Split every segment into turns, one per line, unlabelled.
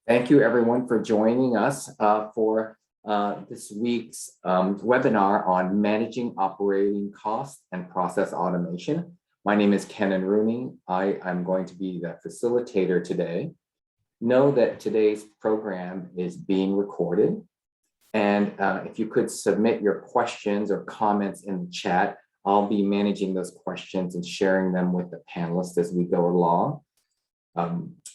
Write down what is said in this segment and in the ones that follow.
Thank you, everyone, for joining us for this week's webinar on managing operating costs and process automation. My name is Kenan Rooney. I'm going to be the facilitator today. Know that today's program is being recorded. And if you could submit your questions or comments in the chat, I'll be managing those questions and sharing them with the panelists as we go along.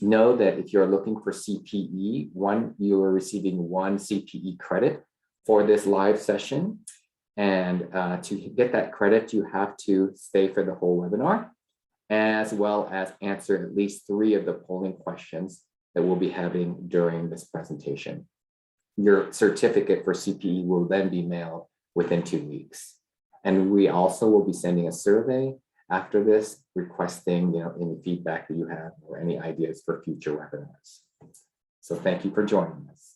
Know that if you're looking for CPE, you are receiving one CPE credit for this live session. And to get that credit, you have to stay for the whole webinar, as well as answer at least 3 of the polling questions that we'll be having during this presentation. Your certificate for CPE will then be mailed within 2 weeks. And we also will be sending a survey after this, requesting any feedback that you have or any ideas for future webinars. So thank you for joining us.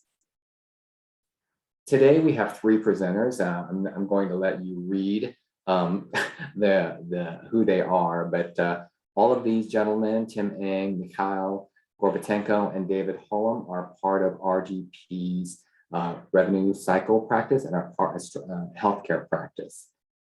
Today we have 3 presenters. I'm going to let you read who they are, but all of these gentlemen, Tim Eng, Mikhail Gorbatenko, and David Hullum, are part of RGP's revenue cycle practice and our healthcare practice.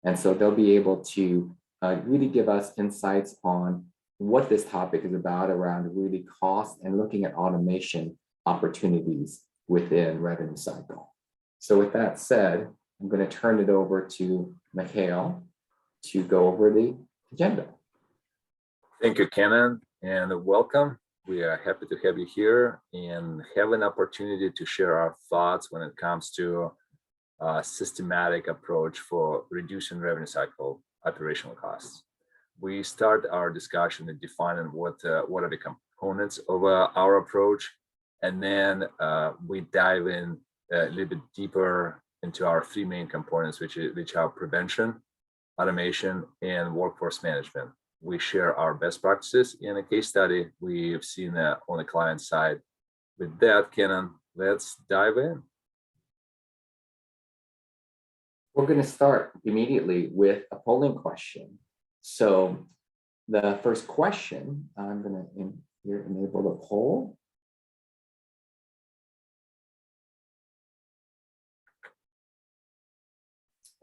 And so they'll be able to really give us insights on what this topic is about around really cost and looking at automation opportunities within revenue cycle. So with that said, I'm going to turn it over to Mikhail to go over the agenda.
Thank you, Kenan, and welcome. We are happy to have you here and have an opportunity to share our thoughts when it comes to a systematic approach for reducing revenue cycle operational costs. We start our discussion in defining what are the components of our approach, and then we dive in a little bit deeper into our 3 main components, which are prevention, automation, and workforce management. We share our best practices in a case study we've seen on the client side. With that, Kenan, let's dive in.
We're going to start immediately with a polling question. So the first question, I'm going to enable the poll.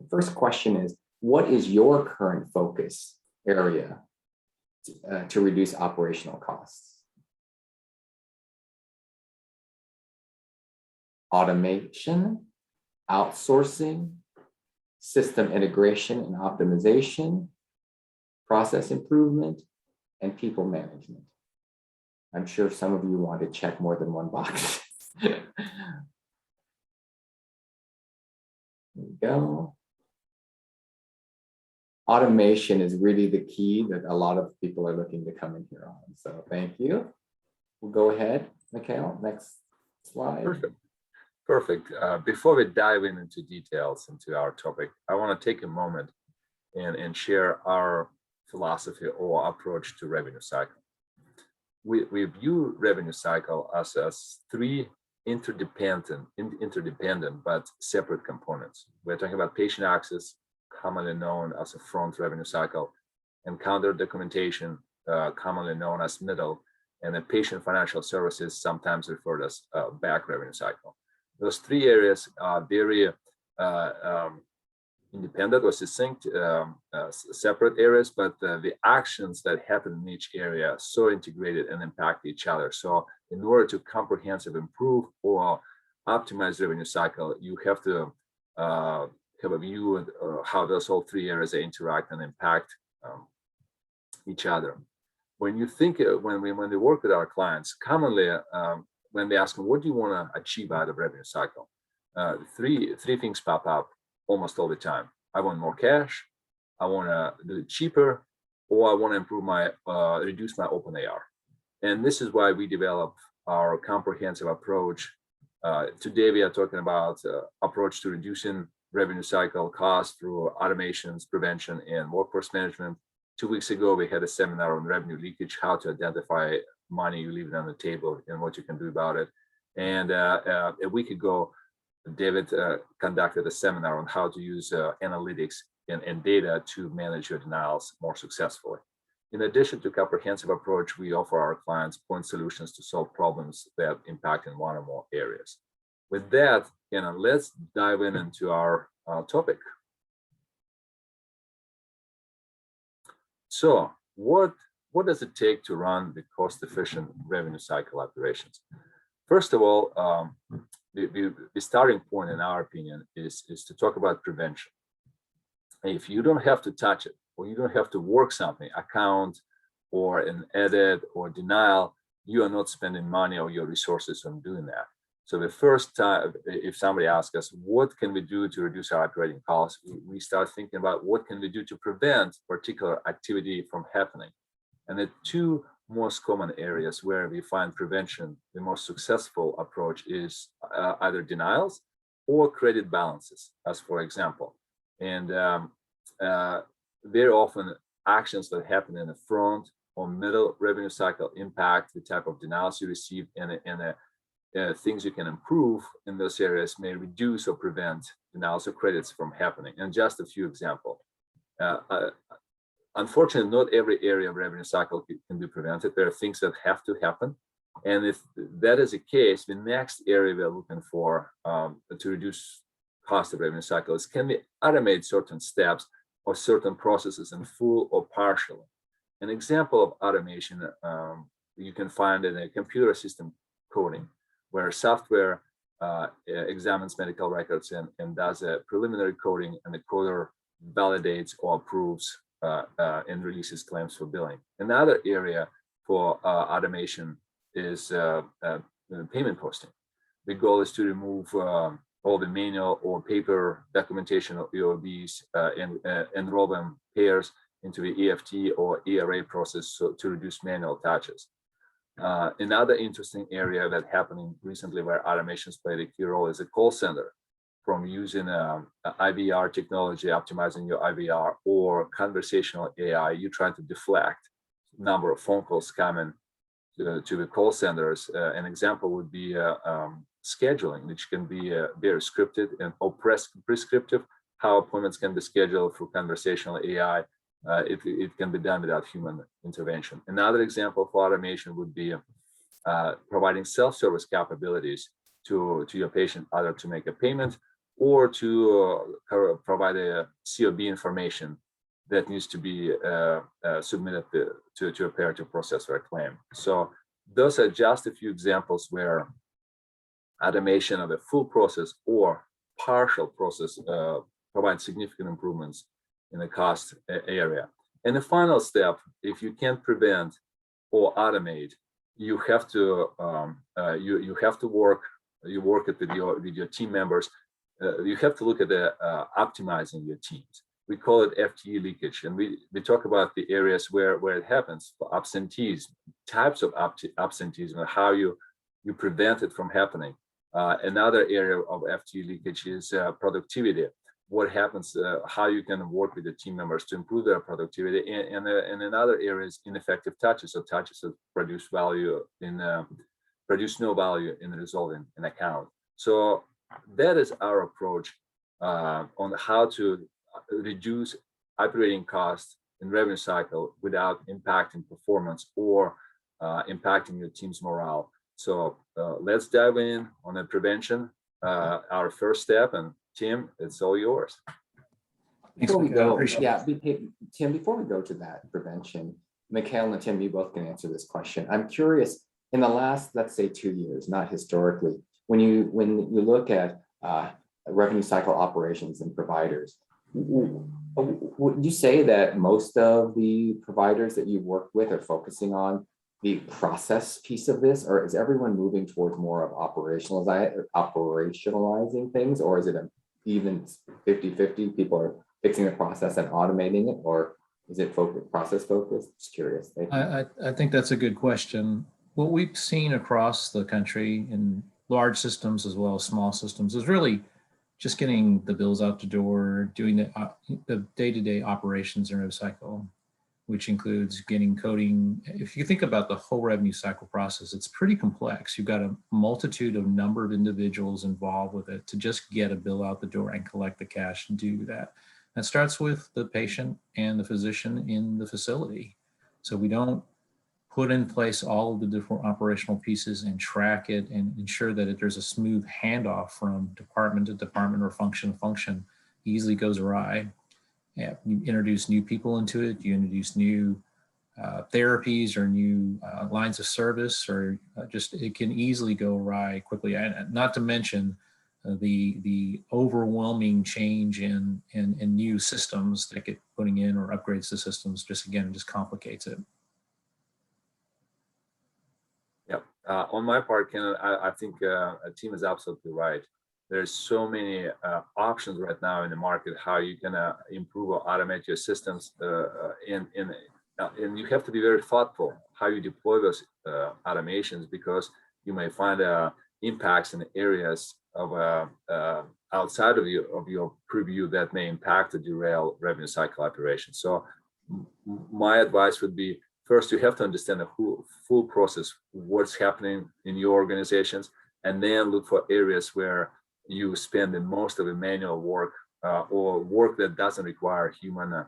The first question is, what is your current focus area to reduce operational costs? Automation, outsourcing, system integration and optimization, process improvement, and people management. I'm sure some of you want to check more than one box. There we go. Automation is really the key that a lot of people are looking to come in here on. So thank you. We'll go ahead, Mikhail, next slide.
Perfect. Before we dive into details into our topic, I want to take a moment and share our philosophy or approach to revenue cycle. We view revenue cycle as 3 interdependent but separate components. We're talking about patient access, commonly known as a front revenue cycle, and counter documentation, commonly known as middle, and then patient financial services, sometimes referred as back revenue cycle. Those 3 areas are very independent or succinct, separate areas, but the actions that happen in each area are so integrated and impact each other. So in order to comprehensively improve or optimize revenue cycle, you have to have a view of how those all 3 areas interact and impact each other. When you think, when we work with our clients, commonly, when they ask them, what do you want to achieve out of revenue cycle? 3 things pop up almost all the time. I want more cash, I want to do it cheaper, or I want to improve reduce my open AR. And this is why we develop our comprehensive approach. Today we are talking about approach to reducing revenue cycle costs through automations, prevention, and workforce management. 2 weeks ago, we had a seminar on revenue leakage, how to identify money you leave on the table and what you can do about it. And a week ago, David conducted a seminar on how to use analytics and data to manage your denials more successfully. In addition to comprehensive approach, we offer our clients point solutions to solve problems that impact in one or more areas. With that, let's dive into our topic. So what does it take to run the cost-efficient revenue cycle operations? First of all, the starting point, in our opinion, is to talk about prevention. If you don't have to touch it, or you don't have to work something, account or an edit or denial, you are not spending money or your resources on doing that. So the first time, if somebody asks us, what can we do to reduce our operating costs? We start thinking about what can we do to prevent particular activity from happening. And the two most common areas where we find prevention, the most successful approach is either denials or credit balances, as for example. And very often actions that happen in the front or middle revenue cycle impact the type of denials you receive, and things you can improve in those areas may reduce or prevent denials or credits from happening. And just a few examples. Unfortunately, not every area of revenue cycle can be prevented. There are things that have to happen. And if that is the case, the next area we're looking for to reduce cost of revenue cycle is, can we automate certain steps or certain processes in full or partially? An example of automation you can find in a computer system coding, where software examines medical records and does a preliminary coding, and the coder validates or approves and releases claims for billing. Another area for automation is payment posting. The goal is to remove all the manual or paper documentation of EOBs and enroll them payers into the EFT or ERA process to reduce manual touches. Another interesting area that happening recently where automations played a key role is a call center. From using IVR technology, optimizing your IVR, or conversational AI, you're trying to deflect number of phone calls coming to the call centers. An example would be scheduling, which can be very scripted and or prescriptive, how appointments can be scheduled through conversational AI. It can be done without human intervention. Another example for automation would be providing self-service capabilities to your patient, either to make a payment or to provide a COB information that needs to be submitted to a payer to process their claim. So those are just a few examples where automation of a full process or partial process provides significant improvements in the cost area. And the final step, if you can't prevent or automate, you have to you have to work it with your team members. You have to look at the optimizing your teams. We call it FTE leakage, and we talk about the areas where it happens, for absentees, types of absenteeism, and how you prevent it from happening. Another area of FTE leakage is productivity. What happens, how you can work with the team members to improve their productivity, and another area is ineffective touches, or touches that produce no value in resolving an account. So that is our approach on how to reduce operating costs in revenue cycle without impacting performance or impacting your team's morale. So let's dive in on the prevention, our first step. And Tim, it's all yours.
Before we go, Tim, before we go to that prevention, Mikhail and Tim, you both can answer this question. I'm curious, in the last, let's say 2 years, not historically, when you look at revenue cycle operations and providers, would you say that most of the providers that you work with are focusing on the process piece of this, or is everyone moving towards more of operationalizing things, or is it an even 50-50? People are fixing the process and automating it, or is it process focused? Just curious.
I think that's a good question. What we've seen across the country in large systems as well as small systems is really just getting the bills out the door, doing the day-to-day operations in revenue cycle, which includes getting coding. If you think about the whole revenue cycle process, it's pretty complex. You've got a multitude of number of individuals involved with it to just get a bill out the door and collect the cash and do that. That starts with the patient and the physician in the facility. So we don't put in place all of the different operational pieces and track it and ensure that there's a smooth handoff from department to department or function to function. It easily goes awry. Yeah, you introduce new people into it, you introduce new therapies or new lines of service, or just it can easily go awry quickly. And not to mention the overwhelming change in new systems that get putting in or upgrades to systems. Just again, just complicates it.
Yeah, on my part, Ken, I think a team is absolutely right. There's so many options right now in the market how you can improve or automate your systems, and you have to be very thoughtful how you deploy those automations, because you may find impacts in areas of outside of your purview that may impact or derail revenue cycle operations. So my advice would be, first, you have to understand the full process, what's happening in your organizations, and then look for areas where you spend the most of the manual work or work that doesn't require human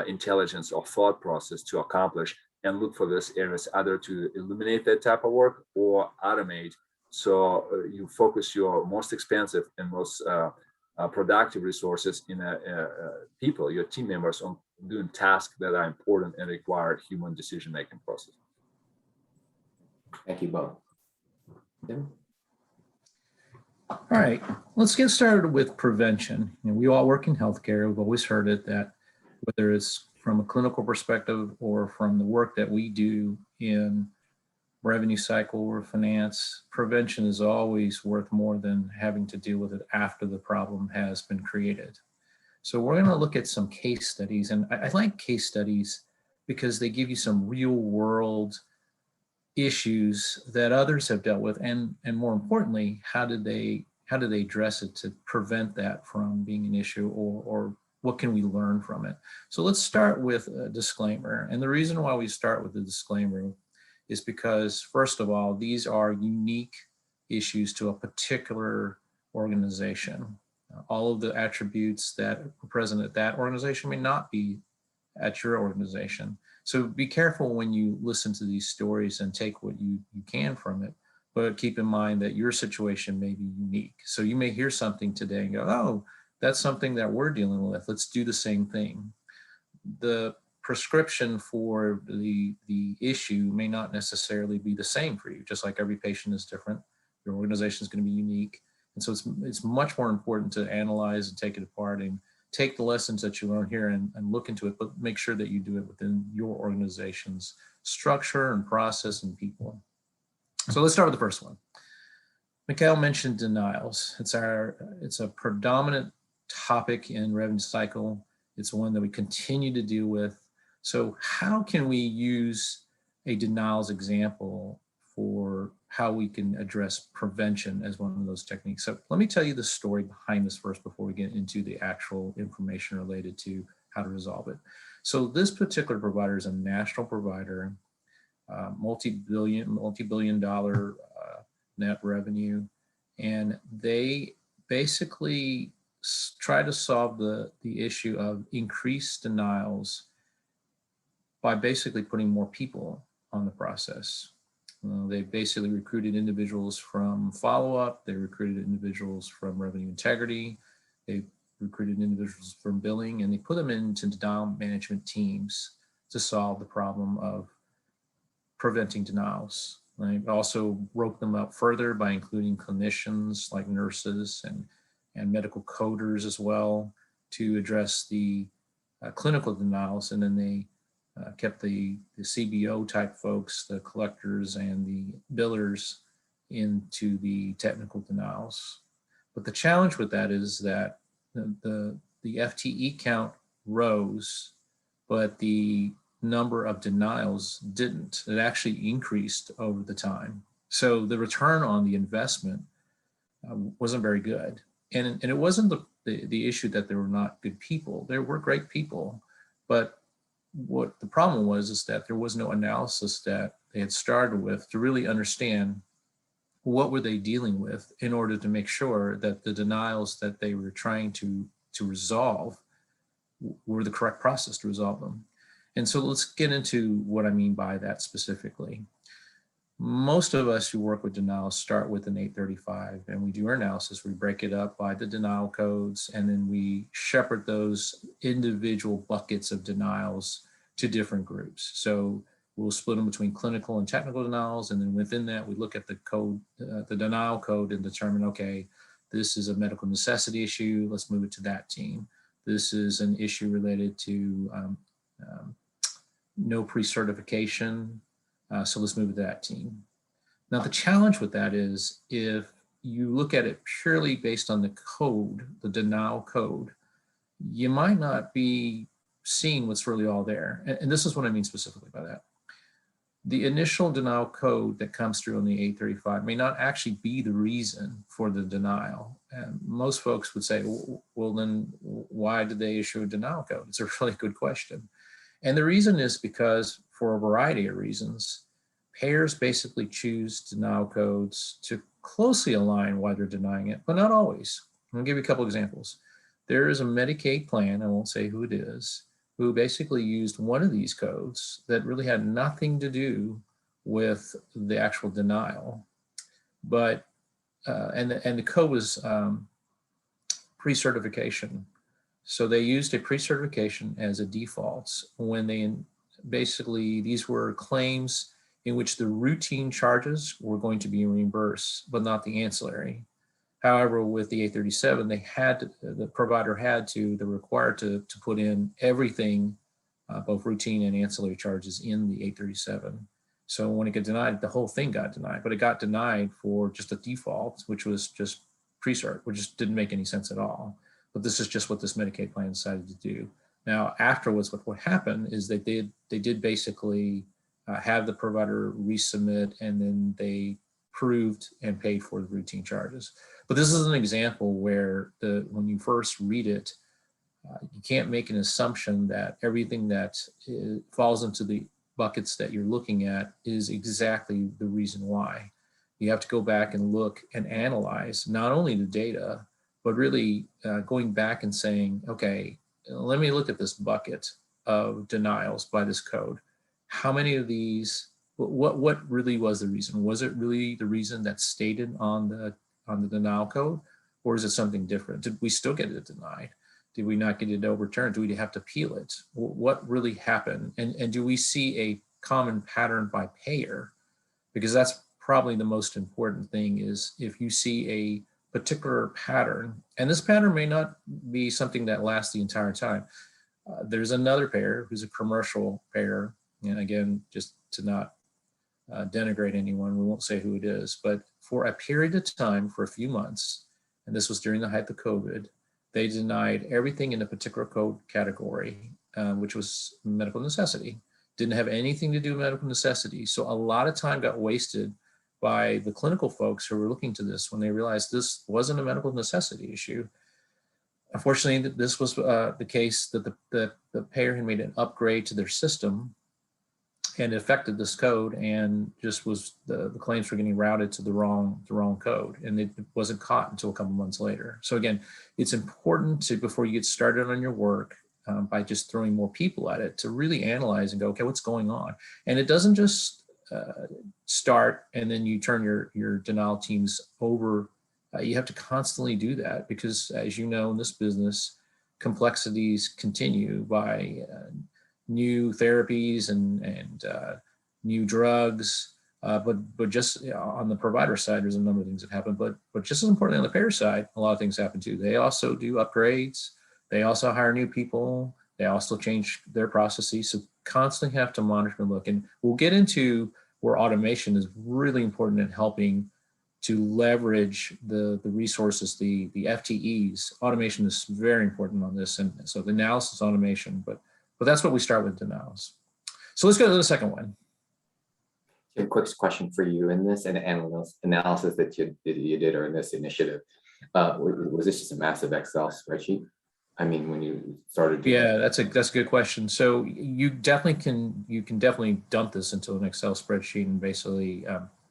intelligence or thought process to accomplish, and look for those areas either to eliminate that type of work or automate. So you focus your most expensive and most productive resources in people, your team members, on doing tasks that are important and require human decision-making process.
Thank you both. Tim?
All right, let's get started with prevention. You know, we all work in healthcare. We've always heard it that whether it's from a clinical perspective or from the work that we do in revenue cycle or finance, prevention is always worth more than having to deal with it after the problem has been created. So we're going to look at some case studies, and I like case studies because they give you some real world issues that others have dealt with, and more importantly, how did they address it to prevent that from being an issue, or what can we learn from it? So let's start with a disclaimer. And the reason why we start with the disclaimer is because, first of all, these are unique issues to a particular organization. All of the attributes that are present at that organization may not be at your organization. So be careful when you listen to these stories and take what you can from it, but keep in mind that your situation may be unique. So you may hear something today and go, oh, that's something that we're dealing with. Let's do the same thing. The prescription for the issue may not necessarily be the same for you, just like every patient is different. Your organization is going to be unique. And so it's much more important to analyze and take it apart and take the lessons that you learn here and look into it, but make sure that you do it within your organization's structure and process and people. So let's start with the first one. Mikhail mentioned denials. It's a predominant topic in revenue cycle. It's one that we continue to deal with. So how can we use a denials example for how we can address prevention as one of those techniques? So let me tell you the story behind this first before we get into the actual information related to how to resolve it. So this particular provider is a national provider, multi-billion dollar net revenue, and they basically try to solve the issue of increased denials by basically putting more people on the process. They basically recruited individuals from follow-up, they recruited individuals from revenue integrity, they recruited individuals from billing, and they put them into denial management teams to solve the problem of preventing denials. They also broke them up further by including clinicians like nurses and medical coders as well to address the clinical denials, and then they kept the CBO type folks, the collectors and the billers, into the technical denials. But the challenge with that is that the FTE count rose, but the number of denials didn't. It actually increased over the time. So the return on the investment wasn't very good. And it wasn't the issue that there were not good people. There were great people, but what the problem was is that there was no analysis that they had started with to really understand what were they dealing with in order to make sure that the denials that they were trying to resolve were the correct process to resolve them. And so let's get into what I mean by that specifically. Most of us who work with denials start with an 835 and we do our analysis. We break it up by the denial codes, and then we shepherd those individual buckets of denials to different groups. So we'll split them between clinical and technical denials. And then within that, we look at the code, the denial code, and determine, okay, this is a medical necessity issue. Let's move it to that team. This is an issue related to no pre-certification. So let's move to that team. Now, the challenge with that is if you look at it purely based on the code, the denial code, you might not be seeing what's really all there. And this is what I mean specifically by that. The initial denial code that comes through on the 835 may not actually be the reason for the denial. And most folks would say, well, then why did they issue a denial code? It's a really good question. And the reason is because, for a variety of reasons, payers basically choose denial codes to closely align why they're denying it, but not always. I'll give you a couple examples. There is a Medicaid plan, I won't say who it is, who basically used one of these codes that really had nothing to do with the actual denial, but and the code was pre-certification. So they used a pre-certification as a default when they basically, these were claims in which the routine charges were going to be reimbursed, but not the ancillary. However, with the 837, they had to, the provider had to, they're required to put in everything, both routine and ancillary charges in the 837. So when it got denied, the whole thing got denied, but it got denied for just a default, which was just pre-cert, which just didn't make any sense at all. But this is just what this Medicaid plan decided to do. Now, afterwards, what happened is they did basically have the provider resubmit, and then they proved and paid for the routine charges. But this is an example where when you first read it, you can't make an assumption that everything that falls into the buckets that you're looking at is exactly the reason why. You have to go back and look and analyze not only the data, but really going back and saying, okay, let me look at this bucket of denials by this code. How many of these, what really was the reason? Was it really the reason that's stated on the denial code, or is it something different? Did we still get it denied? Did we not get it overturned? Do we have to appeal it? What really happened? And do we see a common pattern by payer? Because that's probably the most important thing, is if you see a particular pattern, and this pattern may not be something that lasts the entire time. There's another payer who's a commercial payer, and again, just to not denigrate anyone, we won't say who it is, but for a period of time, for a few months, and this was during the height of COVID, they denied everything in a particular code category, which was medical necessity. Didn't have anything to do with medical necessity. So a lot of time got wasted by the clinical folks who were looking to this when they realized this wasn't a medical necessity issue. Unfortunately, this was the case that the payer had made an upgrade to their system, and it affected this code, and just was the claims were getting routed to the wrong code, and it wasn't caught until a couple months later. So again, it's important to, before you get started on your work, by just throwing more people at it, to really analyze and go, okay, what's going on? And it doesn't just start and then you turn your denial teams over. You have to constantly do that, because as you know, in this business, complexities continue by new therapies and new drugs. But just on the provider side, there's a number of things that happen. But just as importantly, on the payer side, a lot of things happen too. They also do upgrades. They also hire new people. They also change their processes. So constantly have to monitor and look. And we'll get into where automation is really important in helping to leverage the resources, the FTEs. Automation is very important on this. And so the analysis automation, but that's what we start with denials. So let's go to the second one.
A quick question for you. In this analysis that you did, or in this initiative, was this just a massive Excel spreadsheet? I mean, when you started doing
that's a good question. So you can definitely dump this into an Excel spreadsheet and basically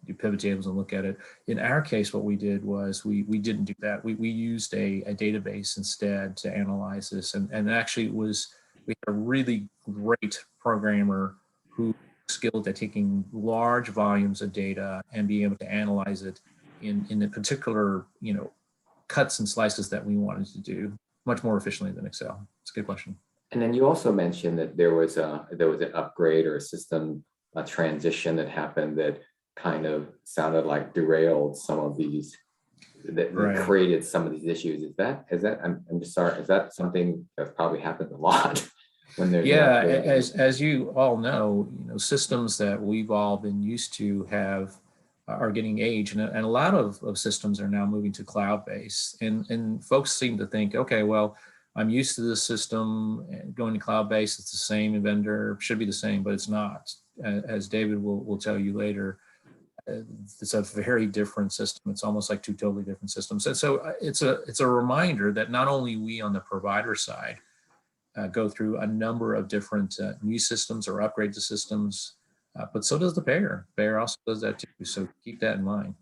do pivot tables and look at it. In our case, what we did was we didn't do that. We used a database instead to analyze this, and actually it was We had a really great programmer who skilled at taking large volumes of data and being able to analyze it in the particular, cuts and slices that we wanted to do much more efficiently than Excel. It's a good question.
And then you also mentioned that there was an upgrade or a system transition that happened that kind of sounded like derailed some of these, that
Right.
created some of these issues. Is that I'm just sorry, is that something that probably happens a lot when there's an
Yeah,
upgrade?
as you all know, systems that we've all been used to are getting aged, and a lot of systems are now moving to cloud-based. And folks seem to think, okay, well, I'm used to this system and going to cloud-based. It's the same vendor, should be the same, but it's not. As David will tell you later, it's a very different system. It's almost like two totally different systems. And so it's a reminder that not only we on the provider side go through a number of different new systems or upgrade to systems, but so does the payer. Payer also does that too. So keep that in mind.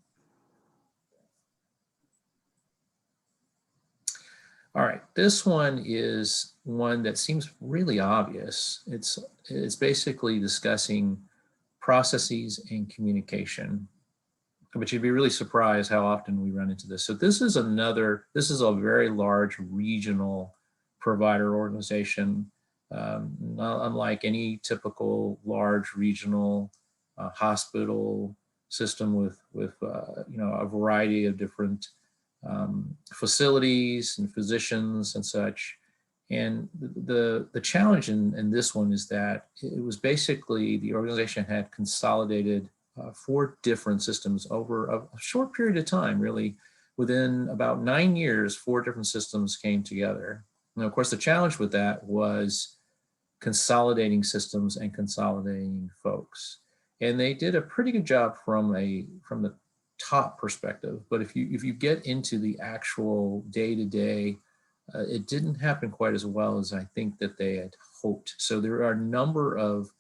All right, this one is one that seems really obvious. It's basically discussing processes and communication, but you'd be really surprised how often we run into this. So this is a very large regional provider organization, not unlike any typical large regional hospital system with a variety of different facilities and physicians and such. And the challenge in this one is that it was basically the organization had consolidated 4 different systems over a short period of time. Really, within about 9 years, 4 different systems came together. And of course, the challenge with that was consolidating systems and consolidating folks. And they did a pretty good job from the top perspective. But if you get into the actual day-to-day, it didn't happen quite as well as I think that they had hoped. So there are a number of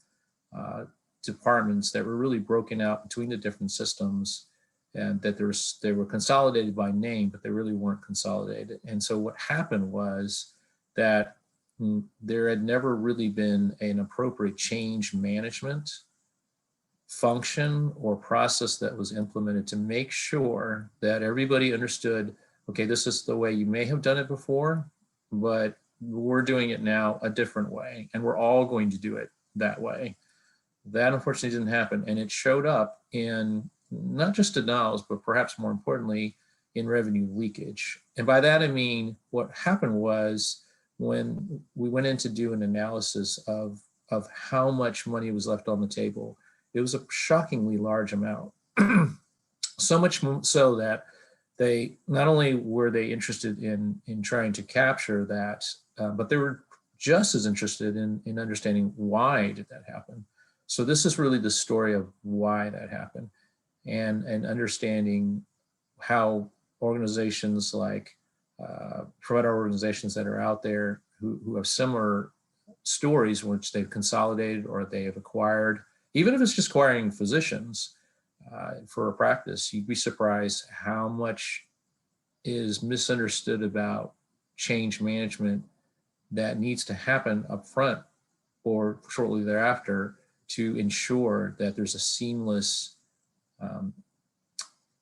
departments that were really broken out between the different systems, and that they were consolidated by name, but they really weren't consolidated. And so what happened was that there had never really been an appropriate change management function or process that was implemented to make sure that everybody understood, okay, this is the way you may have done it before, but we're doing it now a different way, and we're all going to do it that way. That unfortunately didn't happen, and it showed up in not just denials, but perhaps more importantly, in revenue leakage. And by that I mean, what happened was when we went in to do an analysis of how much money was left on the table, it was a shockingly large amount. So much so that they not only were they interested in trying to capture that, but they were just as interested in understanding why did that happen. So this is really the story of why that happened, and understanding how organizations like provider organizations that are out there who have similar stories, which they've consolidated or they have acquired, even if it's just acquiring physicians for a practice, you'd be surprised how much is misunderstood about change management that needs to happen up front or shortly thereafter to ensure that there's a seamless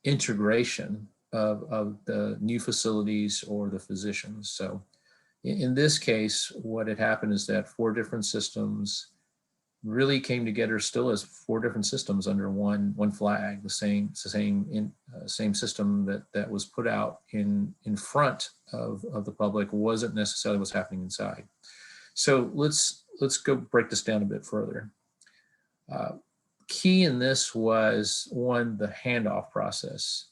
integration of the new facilities or the physicians. So in this case, what had happened is that 4 different systems really came together still as 4 different systems under one flag, the same system that was put out in front of the public wasn't necessarily what's happening inside. So let's go break this down a bit further. Key in this was, one, the handoff process.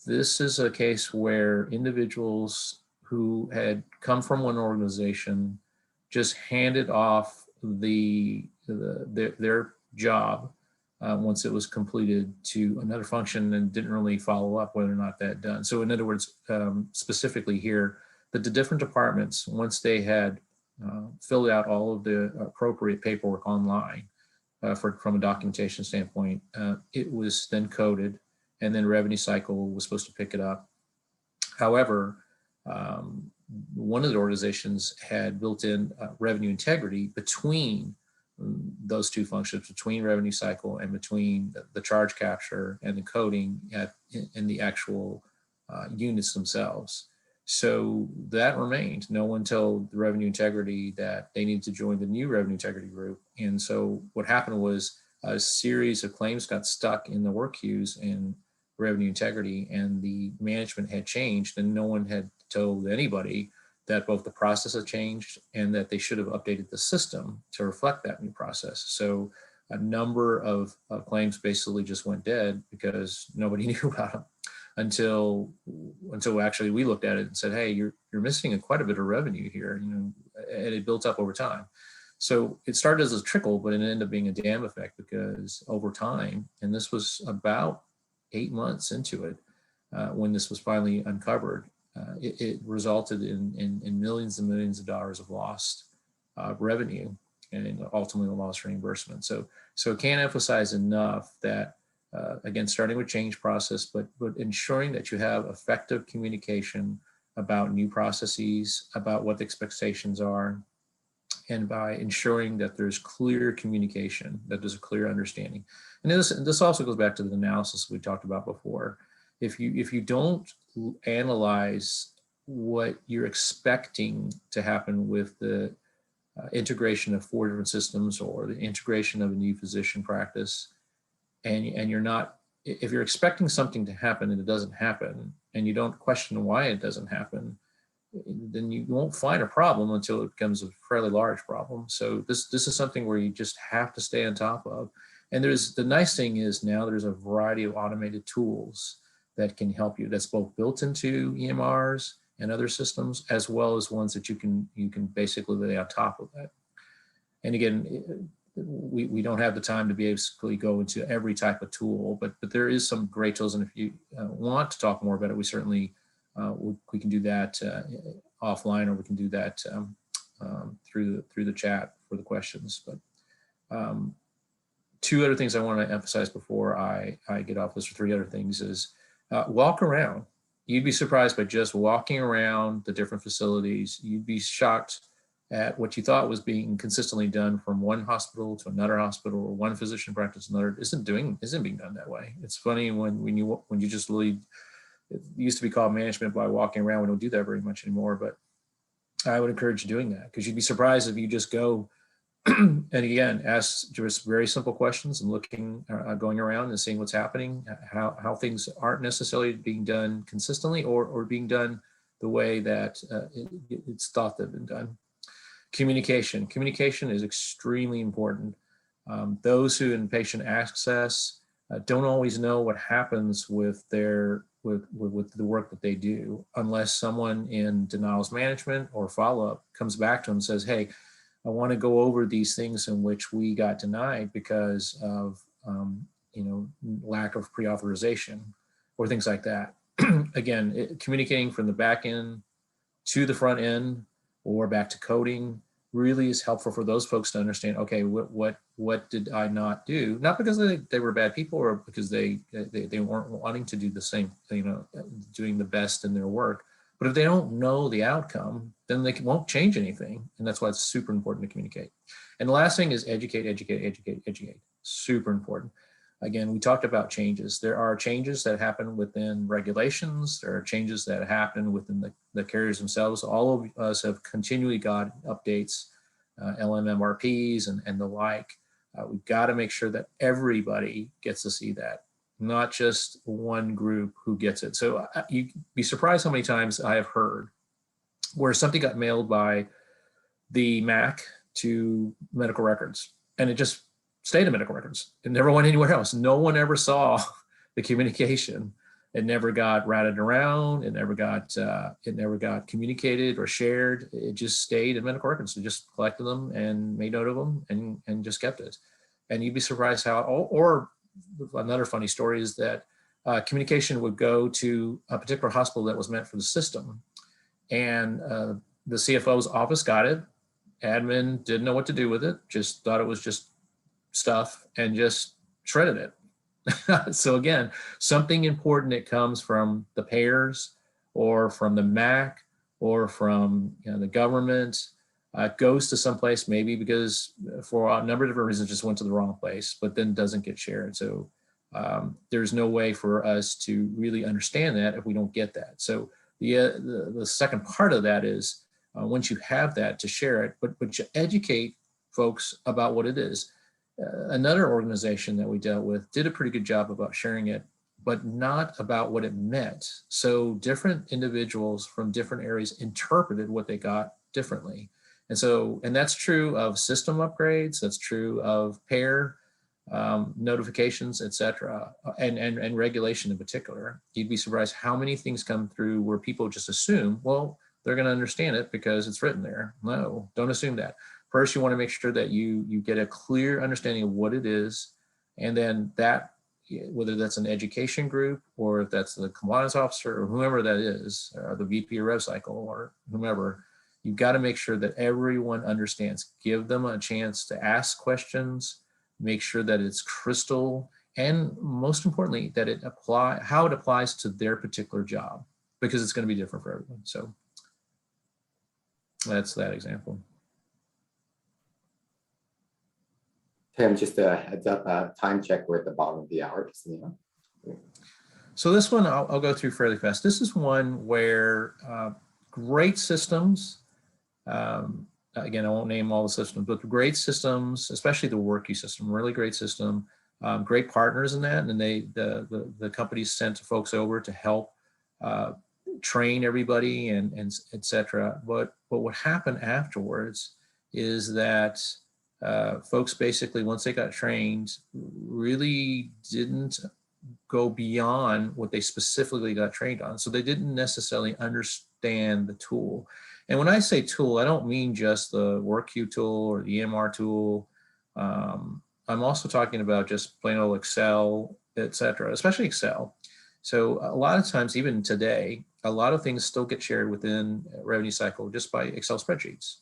This is a case where individuals who had come from one organization just handed off their job once it was completed to another function and didn't really follow up whether or not that done. So in other words, specifically here, that the different departments, once they had filled out all of the appropriate paperwork online from a documentation standpoint, it was then coded, and then revenue cycle was supposed to pick it up. However, one of the organizations had built in revenue integrity between those two functions, between revenue cycle and between the charge capture and the coding in the actual units themselves. So that remained. No one told the revenue integrity that they needed to join the new revenue integrity group. And so what happened was a series of claims got stuck in the work queues in revenue integrity, and the management had changed, and no one had told anybody that both the process had changed and that they should have updated the system to reflect that new process. So a number of claims basically just went dead because nobody knew about them until actually we looked at it and said, hey, you're missing quite a bit of revenue here, and it built up over time. So it started as a trickle, but it ended up being a dam effect because over time, and this was about 8 months into it, when this was finally uncovered, it resulted in millions and millions of dollars of lost revenue and ultimately lost reimbursement. So it can't emphasize enough that, again, starting with change process, but ensuring that you have effective communication about new processes, about what the expectations are, and by ensuring that there's clear communication, that there's a clear understanding. And this also goes back to the analysis we talked about before. If you don't analyze what you're expecting to happen with the integration of 4 different systems or the integration of a new physician practice, and you're not, if you're expecting something to happen and it doesn't happen, and you don't question why it doesn't happen, then you won't find a problem until it becomes a fairly large problem. So this is something where you just have to stay on top of. And the nice thing is now there's a variety of automated tools that can help you. That's both built into EMRs and other systems, as well as ones that you can basically lay on top of that. And again, we don't have the time to basically go into every type of tool, but there is some great tools. And if you want to talk more about it, we certainly we can do that offline, or we can do that through the chat for the questions. But 2 other things I want to emphasize before I get off this, or 3 other things, is walk around. You'd be surprised by just walking around the different facilities. You'd be shocked at what you thought was being consistently done from one hospital to another hospital, or one physician practice to another. Isn't being done that way. It's funny when you just lead. It used to be called management by walking around. We don't do that very much anymore, but I would encourage you doing that, because you'd be surprised if you just go and again, ask just very simple questions and looking, going around and seeing what's happening, how things aren't necessarily being done consistently or being done the way that it's thought they've been done. Communication is extremely important. Those who in patient access don't always know what happens with their with the work that they do, unless someone in denials management or follow-up comes back to them and says, hey, I want to go over these things in which we got denied because of lack of pre-authorization or things like that. Again, communicating from the back end to the front end or back to coding really is helpful for those folks to understand, okay, what did I not do? Not because they were bad people, or because they weren't wanting to do the same, doing the best in their work. But if they don't know the outcome, then they won't change anything. And that's why it's super important to communicate. And the last thing is educate. Super important. Again, we talked about changes. There are changes that happen within regulations. There are changes that happen within the carriers themselves. All of us have continually got updates, LMMRPs and the like. We've got to make sure that everybody gets to see that, not just one group who gets it. So you'd be surprised how many times I have heard where something got mailed by the MAC to medical records, and it just stayed in medical records. It never went anywhere else. No one ever saw the communication. It never got routed around. It never got communicated or shared. It just stayed in medical records. They just collected them and made note of them and just kept it. And you'd be surprised how, or another funny story is that communication would go to a particular hospital that was meant for the system. And the CFO's office got it. Admin didn't know what to do with it, just thought it was just stuff and just shredded it. So again, something important that comes from the payers or from the MAC or from the government, goes to someplace maybe because for a number of different reasons just went to the wrong place, but then doesn't get shared. So there's no way for us to really understand that if we don't get that. So the second part of that is once you have that, to share it, but you educate folks about what it is. Another organization that we dealt with did a pretty good job about sharing it, but not about what it meant. So different individuals from different areas interpreted what they got differently. And that's true of system upgrades, that's true of payer notifications, et cetera, and regulation in particular. You'd be surprised how many things come through where people just assume, well, they're going to understand it because it's written there. No, don't assume that. First, you want to make sure that you get a clear understanding of what it is, and then that, whether that's an education group or if that's the compliance officer or whoever that is, or the VP of Rev Cycle or whomever, you've got to make sure that everyone understands. Give them a chance to ask questions, make sure that it's crystal, and most importantly, that how it applies to their particular job, because it's going to be different for everyone. So that's that example.
Tim, just a heads up, time check, we're at the bottom of the hour, just so you know.
So this one I'll go through fairly fast. This is one where great systems, again, I won't name all the systems, but great systems, especially the WorkQ system, really great system, great partners in that. And the companies sent folks over to help train everybody and et cetera. But what happened afterwards is that folks basically, once they got trained, really didn't go beyond what they specifically got trained on. So they didn't necessarily understand the tool. And when I say tool, I don't mean just the WorkQ tool or the EMR tool. I'm also talking about just plain old Excel, et cetera, especially Excel. So a lot of times, even today, a lot of things still get shared within Revenue Cycle just by Excel spreadsheets.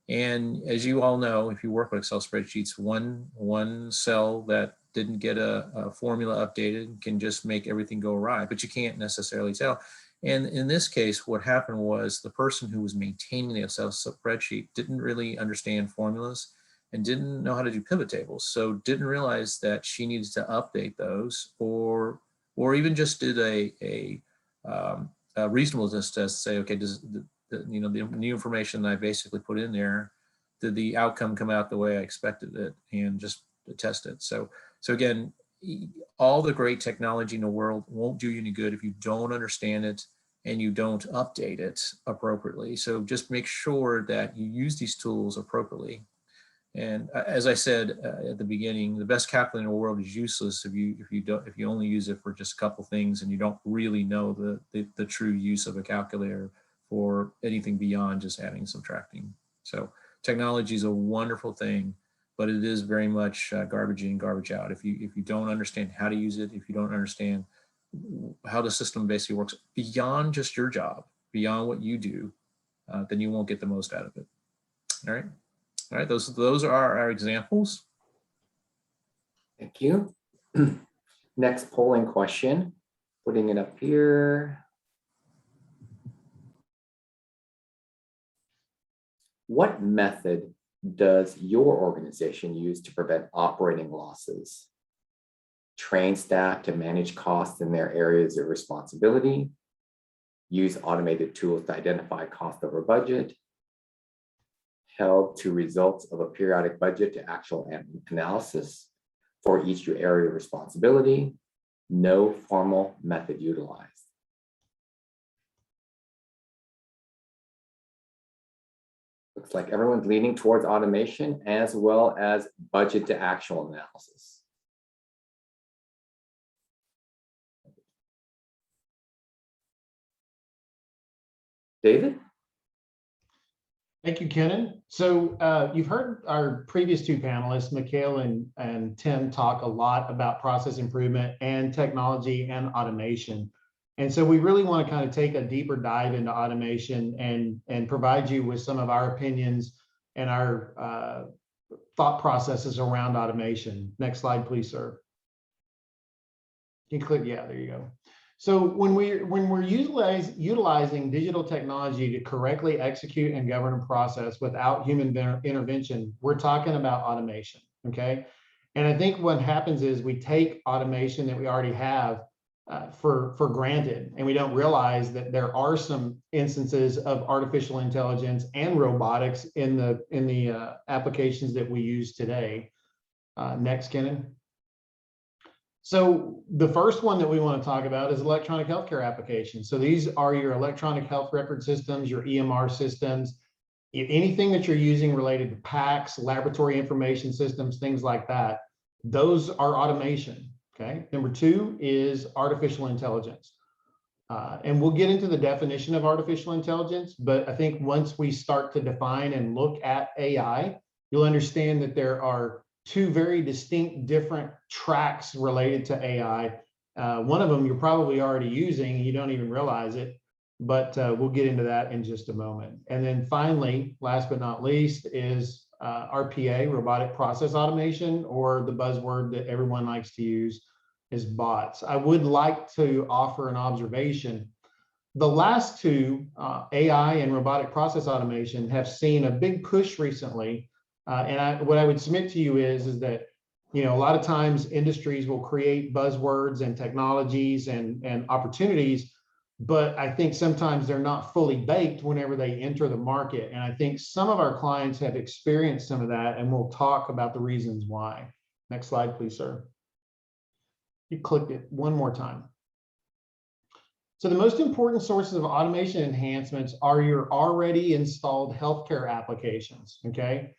And as you all know, if you work with Excel spreadsheets, one cell that didn't get a formula updated can just make everything go awry, but you can't necessarily tell. And in this case, what happened was the person who was maintaining the Excel spreadsheet didn't really understand formulas and didn't know how to do pivot tables. So didn't realize that she needed to update those, or even just did a reasonableness test to say, okay, does the new information that I basically put in there, did the outcome come out the way I expected it, and just to test it. So again, all the great technology in the world won't do you any good if you don't understand it and you don't update it appropriately. So just make sure that you use these tools appropriately. And as I said at the beginning, the best calculator in the world is useless if you only use it for just a couple things and you don't really know the true use of a calculator for anything beyond just adding and subtracting. So technology is a wonderful thing, but it is very much garbage in, garbage out. If you don't understand how to use it, if you don't understand how the system basically works beyond just your job, beyond what you do, then you won't get the most out of it. All right. All right, those are our examples.
Thank you. Next polling question, putting it up here. What method does your organization use to prevent operating losses? Train staff to manage costs in their areas of responsibility, use automated tools to identify cost over budget, held to results of a periodic budget to actual analysis for each area of responsibility, no formal method utilized. Looks like everyone's leaning towards automation as well as budget to actual analysis. David?
Thank you, Kenan. So you've heard our previous two panelists, Mikhail and Tim, talk a lot about process improvement and technology and automation. And so we really want to kind of take a deeper dive into automation and provide you with some of our opinions and our thought processes around automation. Next slide, please, sir. You can click, yeah, there you go. So when we're utilizing digital technology to correctly execute and govern a process without human intervention, we're talking about automation, okay? And I think what happens is we take automation that we already have for granted, and we don't realize that there are some instances of artificial intelligence and robotics in the applications that we use today. Next, Kenan. So the first one that we want to talk about is electronic healthcare applications. So these are your electronic health record systems, your EMR systems, anything that you're using related to PACS, laboratory information systems, things like that. Those are automation. Okay. Number two is artificial intelligence. And we'll get into the definition of artificial intelligence, but I think once we start to define and look at AI, you'll understand that there are two very distinct different tracks related to AI. One of them you're probably already using, you don't even realize it, but we'll get into that in just a moment. And then finally, last but not least, is RPA, robotic process automation, or the buzzword that everyone likes to use is bots. I would like to offer an observation. The last two, AI and robotic process automation, have seen a big push recently. What I would submit to you is that, you know, a lot of times industries will create buzzwords and technologies and opportunities, but I think sometimes they're not fully baked whenever they enter the market. And I think some of our clients have experienced some of that, and we'll talk about the reasons why. Next slide, please, sir. You clicked it one more time. So the most important sources of automation enhancements are your already installed healthcare applications, okay?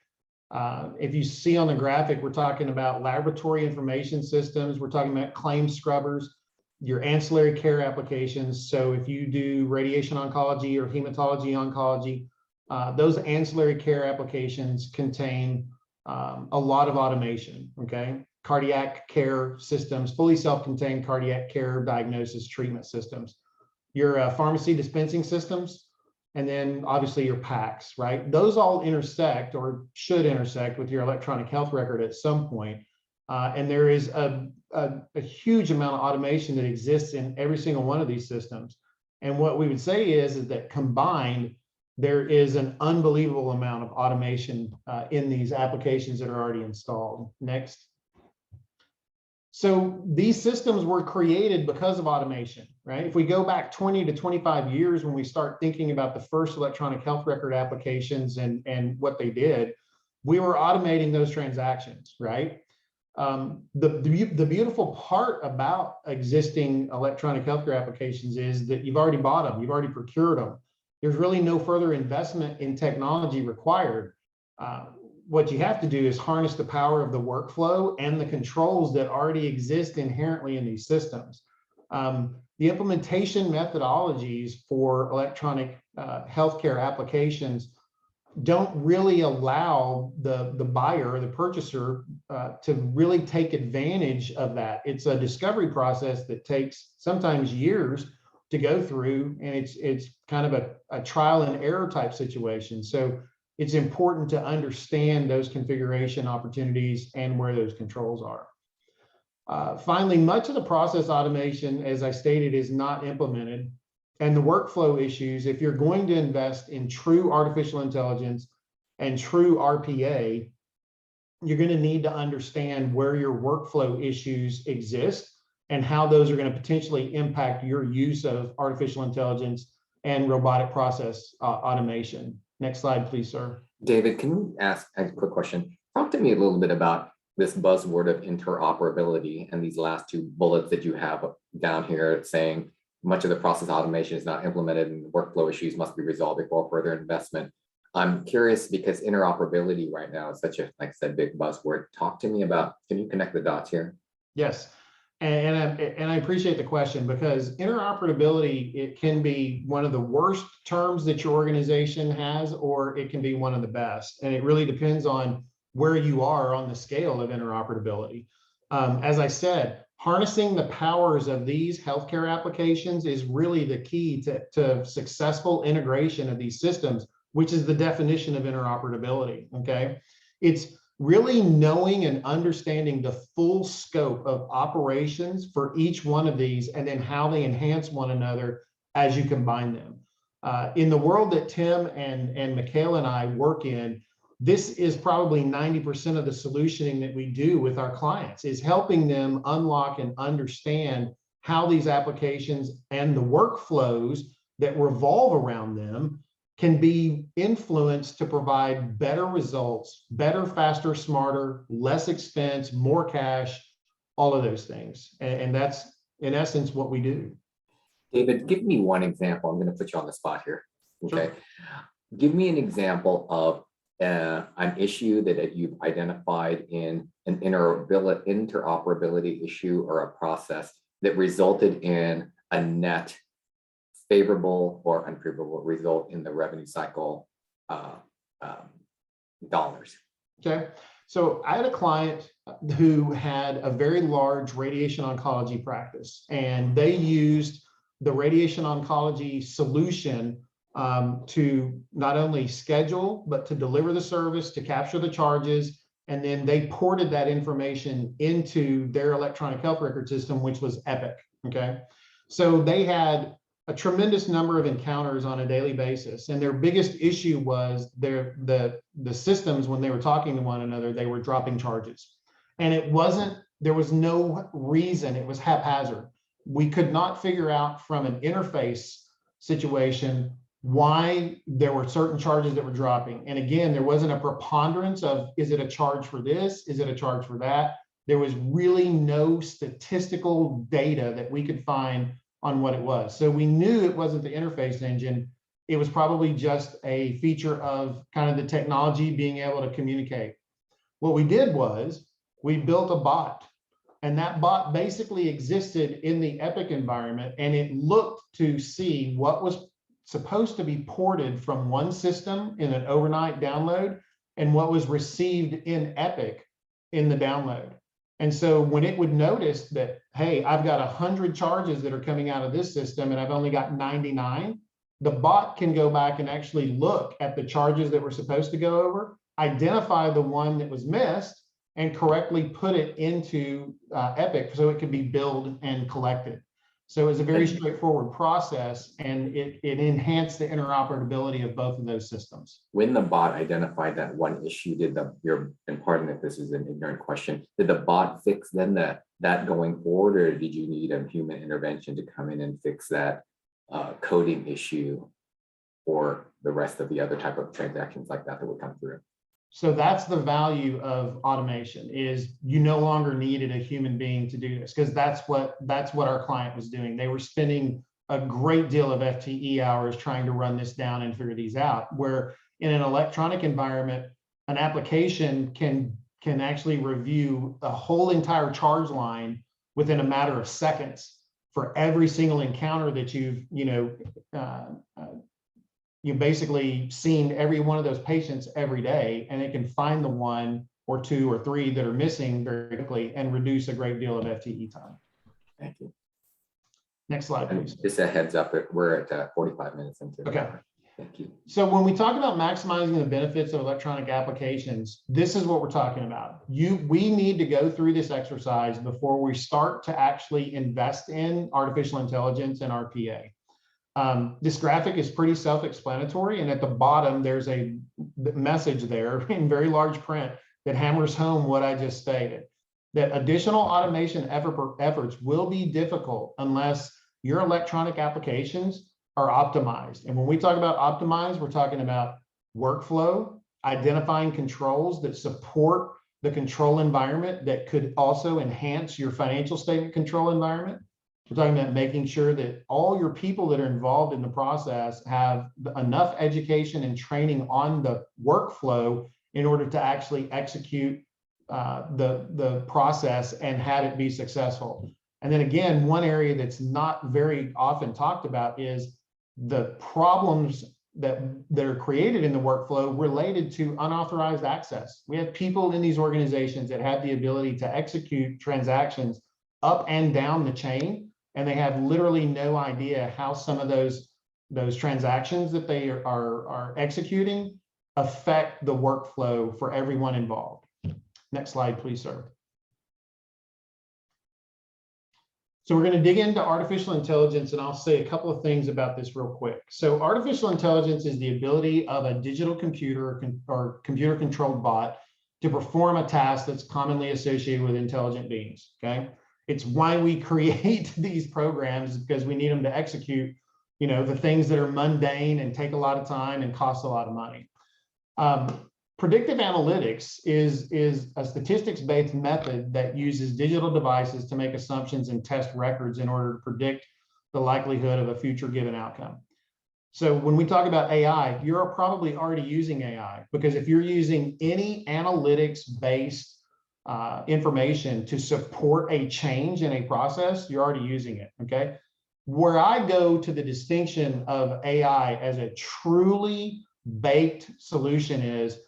If you see on the graphic, we're talking about laboratory information systems, we're talking about claim scrubbers, your ancillary care applications. So if you do radiation oncology or hematology oncology, those ancillary care applications contain a lot of automation, okay? Cardiac care systems, fully self-contained cardiac care diagnosis treatment systems, your pharmacy dispensing systems, and then obviously your PACS, right? Those all intersect or should intersect with your electronic health record at some point. And there is a huge amount of automation that exists in every single one of these systems. And what we would say is that combined, there is an unbelievable amount of automation in these applications that are already installed. Next. So these systems were created because of automation, right? If we go back 20 to 25 years, when we start thinking about the first electronic health record applications and what they did, we were automating those transactions, right? The beautiful part about existing electronic healthcare applications is that you've already bought them, you've already procured them. There's really no further investment in technology required. What you have to do is harness the power of the workflow and the controls that already exist inherently in these systems. The implementation methodologies for electronic healthcare applications don't really allow the buyer or the purchaser to really take advantage of that. It's a discovery process that takes sometimes years to go through, and it's kind of a trial and error type situation. So it's important to understand those configuration opportunities and where those controls are. Finally, much of the process automation, as I stated, is not implemented. And the workflow issues, if you're going to invest in true artificial intelligence and true RPA, you're going to need to understand where your workflow issues exist and how those are going to potentially impact your use of artificial intelligence and robotic process automation. Next slide, please, sir.
David, can you ask a quick question? Talk to me a little bit about this buzzword of interoperability and these last two bullets that you have down here saying much of the process automation is not implemented and workflow issues must be resolved before further investment. I'm curious because interoperability right now is such a, like I said, big buzzword. Talk to me about, can you connect the dots here?
Yes. And I appreciate the question, because interoperability, it can be one of the worst terms that your organization has, or it can be one of the best. And it really depends on where you are on the scale of interoperability. As I said, harnessing the powers of these healthcare applications is really the key to successful integration of these systems, which is the definition of interoperability, okay? It's really knowing and understanding the full scope of operations for each one of these, and then how they enhance one another as you combine them. In the world that Tim and Mikhail and I work in, this is probably 90% of the solutioning that we do with our clients, is helping them unlock and understand how these applications and the workflows that revolve around them can be influenced to provide better results, better, faster, smarter, less expense, more cash, all of those things. And that's in essence what we do.
David, give me one example. I'm going to put you on the spot here. Okay.
Sure.
Give me an example of an issue that you've identified in an interoperability issue or a process that resulted in a net favorable or unfavorable result in the revenue cycle dollars.
Okay. So I had a client who had a very large radiation oncology practice, and they used the radiation oncology solution to not only schedule, but to deliver the service, to capture the charges. And then they ported that information into their electronic health record system, which was Epic. Okay. So they had a tremendous number of encounters on a daily basis. And their biggest issue was the systems, when they were talking to one another, they were dropping charges. And there was no reason, it was haphazard. We could not figure out from an interface situation why there were certain charges that were dropping. And again, there wasn't a preponderance of, is it a charge for this? Is it a charge for that? There was really no statistical data that we could find on what it was. So we knew it wasn't the interface engine. It was probably just a feature of kind of the technology being able to communicate. What we did was we built a bot, and that bot basically existed in the Epic environment, and it looked to see what was supposed to be ported from one system in an overnight download and what was received in Epic in the download. And so when it would notice that, hey, I've got 100 charges that are coming out of this system and I've only got 99, the bot can go back and actually look at the charges that were supposed to go over, identify the one that was missed, and correctly put it into Epic so it could be billed and collected. So it was a very straightforward process, and it enhanced the interoperability of both of those systems.
When the bot identified that one issue, and pardon if this is an ignorant question, did the bot fix then that going forward, or did you need a human intervention to come in and fix that coding issue or the rest of the other type of transactions like that would come through?
So that's the value of automation, is you no longer needed a human being to do this, because that's what our client was doing. They were spending a great deal of FTE hours trying to run this down and figure these out, where in an electronic environment, an application can actually review a whole entire charge line within a matter of seconds for every single encounter that you've basically seen every one of those patients every day, and it can find the one or two or three that are missing very quickly and reduce a great deal of FTE time.
Thank you.
Next slide, please.
Just a heads up, we're at 45 minutes into
Okay.
Thank you.
So when we talk about maximizing the benefits of electronic applications, this is what we're talking about. We need to go through this exercise before we start to actually invest in artificial intelligence and RPA. This graphic is pretty self-explanatory, and at the bottom there's a message there in very large print that hammers home what I just stated, that additional automation efforts will be difficult unless your electronic applications are optimized. And when we talk about optimized, we're talking about workflow, identifying controls that support the control environment that could also enhance your financial statement control environment. We're talking about making sure that all your people that are involved in the process have enough education and training on the workflow in order to actually execute the process and have it be successful. And then again, one area that's not very often talked about is the problems that are created in the workflow related to unauthorized access. We have people in these organizations that have the ability to execute transactions up and down the chain, and they have literally no idea how some of those transactions that they are executing affect the workflow for everyone involved. Next slide, please, sir. So we're going to dig into artificial intelligence, and I'll say a couple of things about this real quick. So artificial intelligence is the ability of a digital computer or computer-controlled bot to perform a task that's commonly associated with intelligent beings, okay? It's why we create these programs, because we need them to execute, you know, the things that are mundane and take a lot of time and cost a lot of money. Predictive analytics is a statistics-based method that uses digital devices to make assumptions and test records in order to predict the likelihood of a future given outcome. So when we talk about AI, you're probably already using AI, because if you're using any analytics-based information to support a change in a process, you're already using it, okay? Where I go to the distinction of AI as a truly baked solution is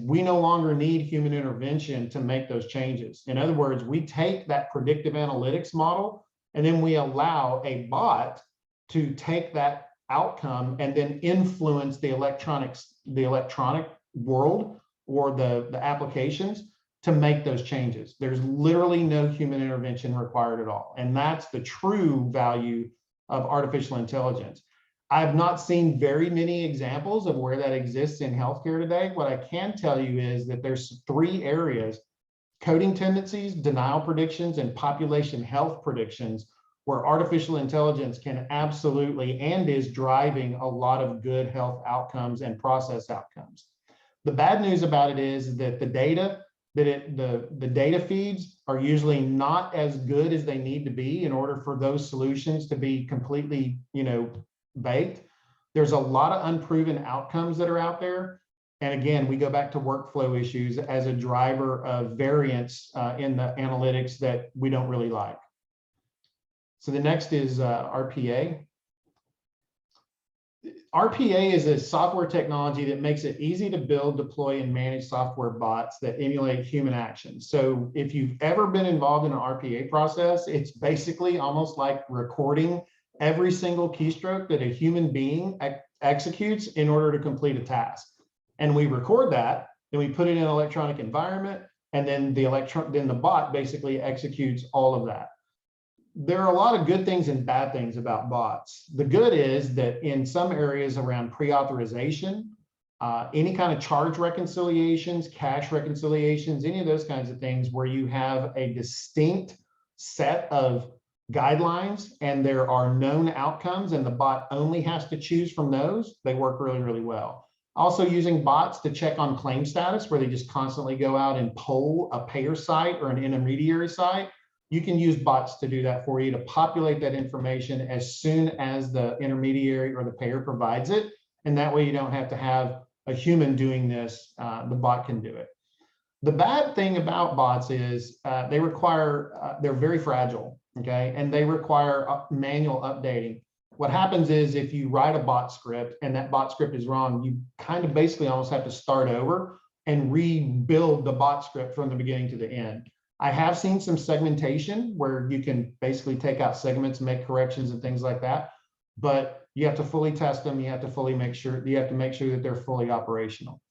we no longer need human intervention to make those changes. In other words, we take that predictive analytics model and then we allow a bot to take that outcome and then influence the electronic world or the applications to make those changes. There's literally no human intervention required at all. And that's the true value of artificial intelligence. I've not seen very many examples of where that exists in healthcare today. What I can tell you is that there's 3 areas: coding tendencies, denial predictions, and population health predictions, where artificial intelligence can absolutely and is driving a lot of good health outcomes and process outcomes. The bad news about it is that the data the data feeds are usually not as good as they need to be in order for those solutions to be completely, you know, baked. There's a lot of unproven outcomes that are out there. And again, we go back to workflow issues as a driver of variance in the analytics that we don't really like. So the next is RPA. RPA is a software technology that makes it easy to build, deploy, and manage software bots that emulate human actions. So if you've ever been involved in an RPA process, it's basically almost like recording every single keystroke that a human being executes in order to complete a task. And we record that, then we put it in an electronic environment, and then the bot basically executes all of that. There are a lot of good things and bad things about bots. The good is that in some areas around pre-authorization, any kind of charge reconciliations, cash reconciliations, any of those kinds of things where you have a distinct set of guidelines and there are known outcomes and the bot only has to choose from those, they work really, really well. Also using bots to check on claim status, where they just constantly go out and poll a payer site or an intermediary site. You can use bots to do that for you, to populate that information as soon as the intermediary or the payer provides it. And that way you don't have to have a human doing this, the bot can do it. The bad thing about bots is they're very fragile, okay? And they require manual updating. What happens is if you write a bot script and that bot script is wrong, you kind of basically almost have to start over and rebuild the bot script from the beginning to the end. I have seen some segmentation where you can basically take out segments, make corrections and things like that, but you have to fully test them. You have to make sure that they're fully operational.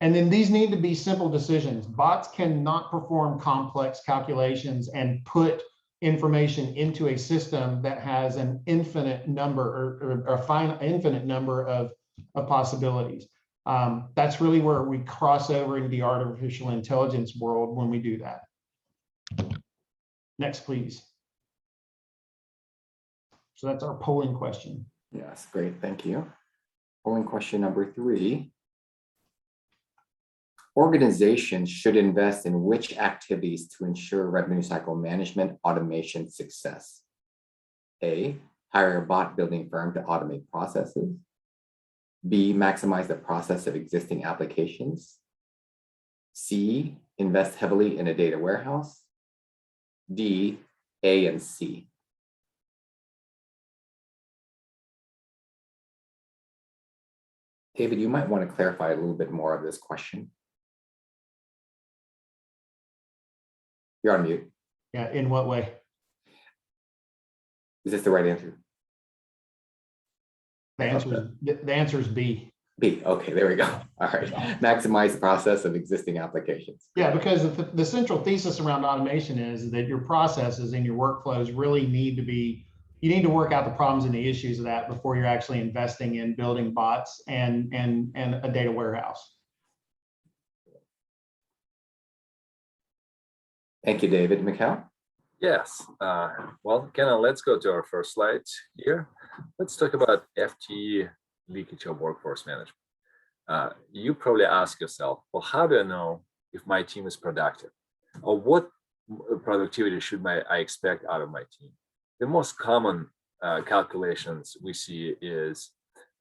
And then these need to be simple decisions. Bots cannot perform complex calculations and put information into a system that has an infinite number or a infinite number of possibilities. That's really where we cross over into the artificial intelligence world when we do that. Next, please. So that's our polling question.
Yes, great, thank you. Polling question number 3. Organizations should invest in which activities to ensure revenue cycle management automation success? A, hire a bot building firm to automate processes. B, maximize the process of existing applications. C, invest heavily in a data warehouse. D, A, and C. David, you might want to clarify a little bit more of this question. You're on mute.
Yeah, in what way?
Is this the right answer?
The answer is B.
B, okay, there we go. All right, maximize the process of existing applications.
Yeah, because the central thesis around automation is that your processes and your workflows really need to be, you need to work out the problems and the issues of that before you're actually investing in building bots and a data warehouse.
Thank you, David. Mikhail?
Yes. Well, Kenan, let's go to our first slide here. Let's talk about FTE leakage of workforce management. You probably ask yourself, well, how do I know if my team is productive? Or what productivity should I expect out of my team? The most common calculations we see is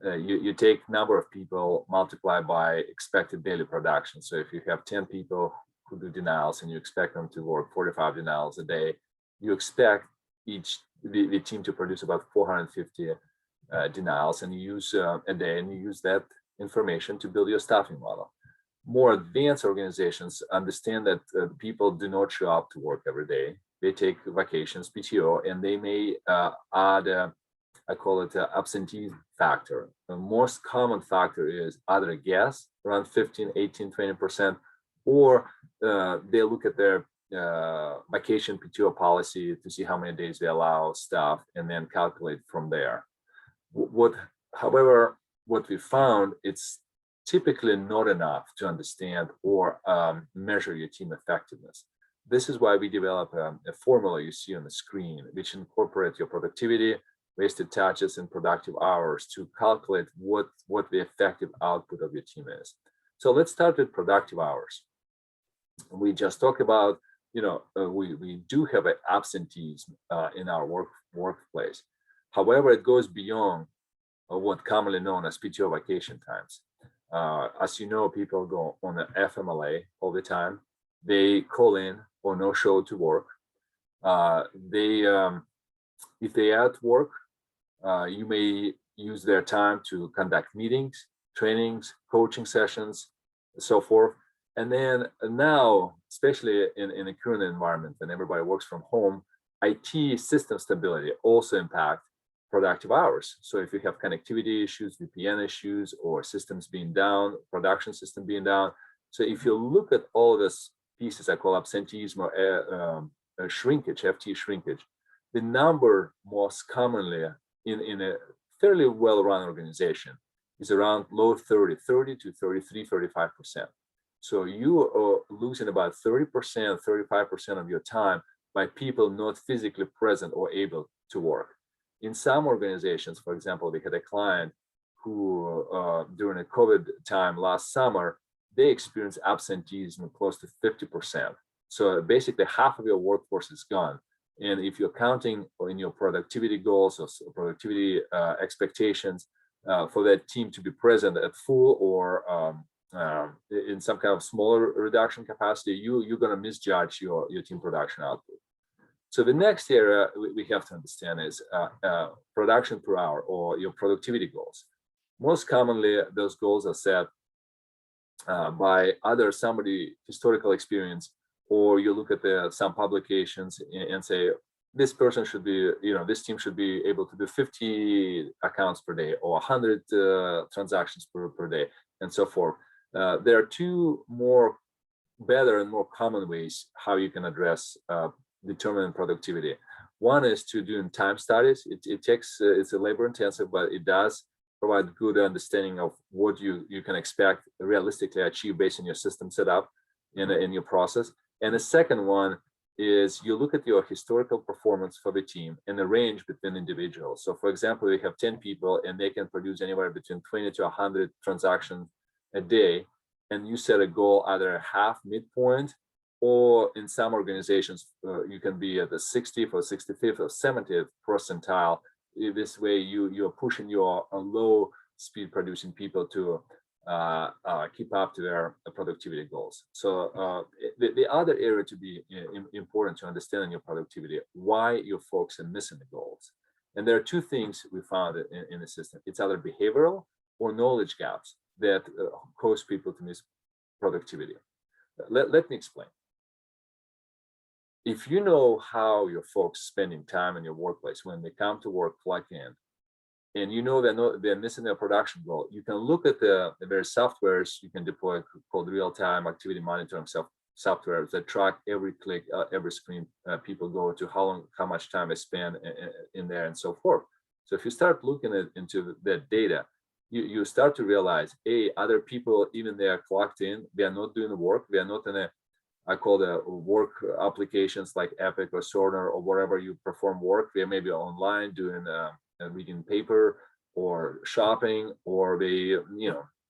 you take number of people, multiply by expected daily production. So if you have 10 people who do denials and you expect them to work 45 denials a day, you expect the team to produce about 450 denials, and you use a day, and you use that information to build your staffing model. More advanced organizations understand that people do not show up to work every day. They take vacations, PTO, and they may add, I call it an absentee factor. The most common factor is either a guess, around 15, 18, 20%, or they look at their vacation PTO policy to see how many days they allow staff and then calculate from there. However, what we found, it's typically not enough to understand or measure your team effectiveness. This is why we develop a formula you see on the screen, which incorporates your productivity, wasted touches, and productive hours to calculate what the effective output of your team is. So let's start with productive hours. We just talked about, we do have an absenteeism in our workplace. However, it goes beyond what commonly known as PTO vacation times. As you know, people go on the FMLA all the time. They call in or no show to work. If they at work, you may use their time to conduct meetings, trainings, coaching sessions, and so forth. And then now, especially in the current environment, and everybody works from home, IT system stability also impact productive hours. So if you have connectivity issues, VPN issues, or systems being down, production system being down. So if you look at all of this pieces I call absenteeism or shrinkage, FTE shrinkage, the number most commonly in a fairly well-run organization is around low 30 to 33, 35%. So you are losing about 30%, 35% of your time by people not physically present or able to work. In some organizations, for example, we had a client who during a COVID time last summer, they experienced absenteeism close to 50%. So basically half of your workforce is gone. And if you're counting in your productivity goals or productivity expectations for that team to be present at full or in some kind of smaller reduction capacity, you're going to misjudge your team production output. So the next area we have to understand is production per hour or your productivity goals. Most commonly, those goals are set by either somebody historical experience, or you look at some publications and say, this person should be, this team should be able to do 50 accounts per day or 100 transactions per day, and so forth. There are two better and more common ways how you can address determining productivity. One is to do time studies. It's a labor intensive, but it does provide good understanding of what you can expect realistically achieve based on your system setup in your process. And the second one is you look at your historical performance for the team and the range between individuals. So for example, we have 10 people and they can produce anywhere between 20 to 100 transactions a day. And you set a goal either a half, midpoint, or in some organizations, you can be at the 60th or 65th or 70th percentile. This way you're pushing your low speed producing people to keep up to their productivity goals. So the other area to be important to understand in your productivity, why your folks are missing the goals. And there are two things we found in the system. It's either behavioral or knowledge gaps that cause people to miss productivity. Let me explain. If you know how your folks spending time in your workplace when they come to work, plug in, and you know they're missing their production goal, you can look at the various softwares you can deploy called real-time activity monitoring software that track every click, every screen people go to, how much time they spend in there, and so forth. So if you start looking into that data, you start to realize, other people, even they are clocked in, they are not doing the work, they are not in I call the work applications like Epic or Sorter or wherever you perform work. They may be online doing reading paper or shopping, or they,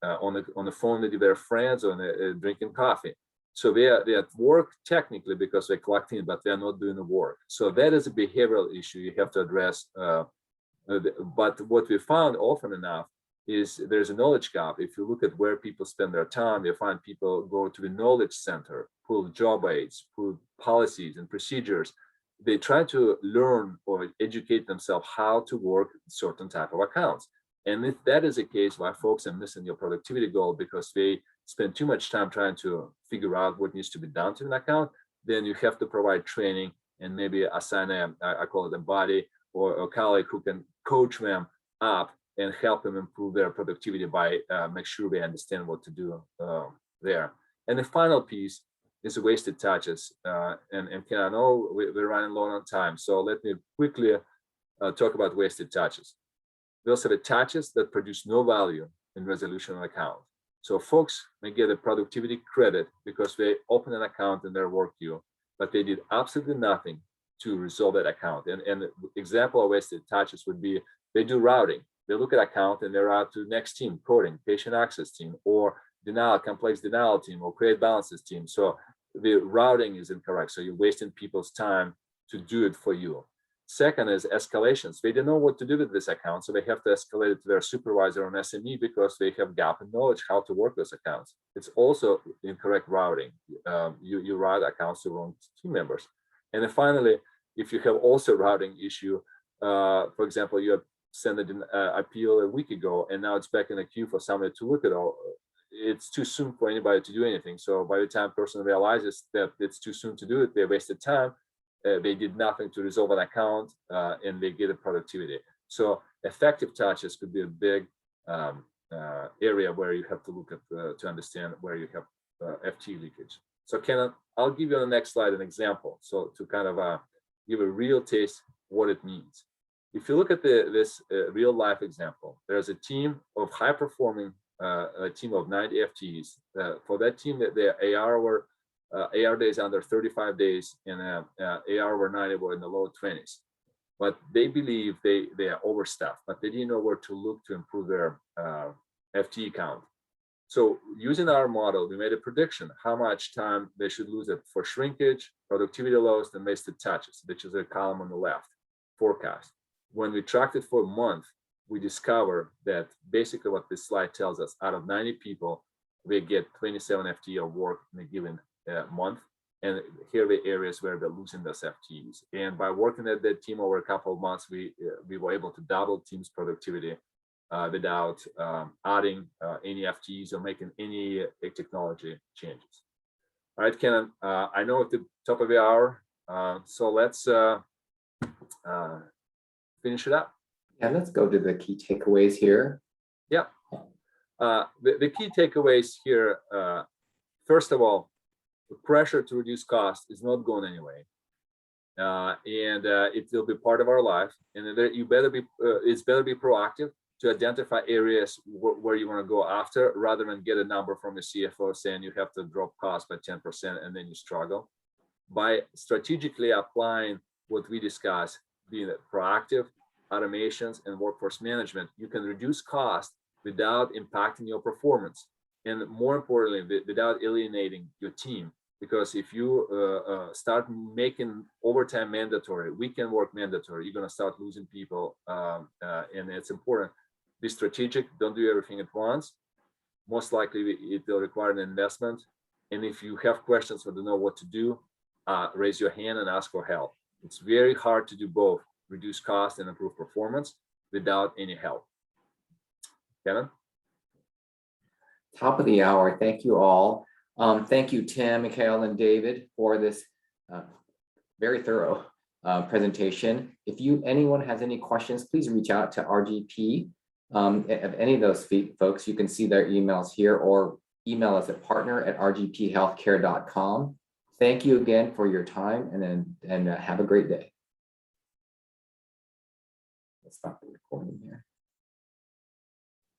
on the phone with their friends, or drinking coffee. So they are at work technically because they clocked in, but they're not doing the work. So that is a behavioral issue you have to address. But what we found often enough is there's a knowledge gap. If you look at where people spend their time, you find people go to the knowledge center, pull job aids, pull policies and procedures. They try to learn or educate themselves how to work certain type of accounts. And if that is the case, why folks are missing your productivity goal because they spend too much time trying to figure out what needs to be done to an account, then you have to provide training and maybe assign I call it a buddy or a colleague who can coach them up and help them improve their productivity by make sure they understand what to do there. And the final piece is wasted touches. And Ken, I know we're running low on time, so let me quickly talk about wasted touches. Those are the touches that produce no value in resolution of account. So folks may get a productivity credit because they open an account in their work queue, but they did absolutely nothing to resolve that account. And the example of wasted touches would be they do routing. They look at account and they route to next team, coding, patient access team, or denial, complex denial team, or create balances team. So the routing is incorrect. So you're wasting people's time to do it for you. Second is escalations. They don't know what to do with this account, so they have to escalate it to their supervisor on SME because they have gap in knowledge how to work those accounts. It's also incorrect routing. You route accounts to wrong team members. And then finally, if you have also routing issue, for example, you have sent an appeal a week ago, and now it's back in the queue for somebody to look at all. It's too soon for anybody to do anything. So by the time person realizes that it's too soon to do it, they wasted time. They did nothing to resolve an account, and they get a productivity. So effective touches could be a big area where you have to look at to understand where you have FT leakage. So Ken, I'll give you on the next slide an example. So to kind of give a real taste what it means. If you look at this real life example, there's a team of high performing, a team of 90 FTEs. For that team, that their AR days under 35 days and AR over 90 were in the low 20s. But they believe they are overstaffed, but they didn't know where to look to improve their FTE count. So using our model, we made a prediction how much time they should lose it for shrinkage, productivity loss, and wasted touches, which is a column on the left, forecast. When we tracked it for a month, we discovered that basically what this slide tells us, out of 90 people, they get 27 FTE of work in a given month. And here are the areas where they're losing those FTEs. And by working at that team over a couple of months, we were able to double team's productivity without adding any FTEs or making any technology changes. All right, Ken, I know at the top of the hour, so let's finish it up.
Yeah, let's go to the key takeaways here.
Yeah, the key takeaways here, first of all, the pressure to reduce cost is not going anyway. And it will be part of our life. And you better be, it's better be proactive to identify areas where you want to go after, rather than get a number from the CFO saying you have to drop cost by 10% and then you struggle. By strategically applying what we discussed, being proactive, automations, and workforce management, you can reduce cost without impacting your performance. And more importantly, without alienating your team. Because if you start making overtime mandatory, weekend work mandatory, you're going to start losing people. And it's important. Be strategic. Don't do everything at once. Most likely, it will require an investment. And if you have questions or don't know what to do, raise your hand and ask for help. It's very hard to do both, reduce cost and improve performance without any help. Kevin?
Top of the hour. Thank you all. Thank you, Tim, Mikhail, and David for this very thorough presentation. If anyone has any questions, please reach out to RGP. Of any of those folks, you can see their emails here or email us at partner@rgphealthcare.com. Thank you again for your time, and have a great day. Let's stop the recording here.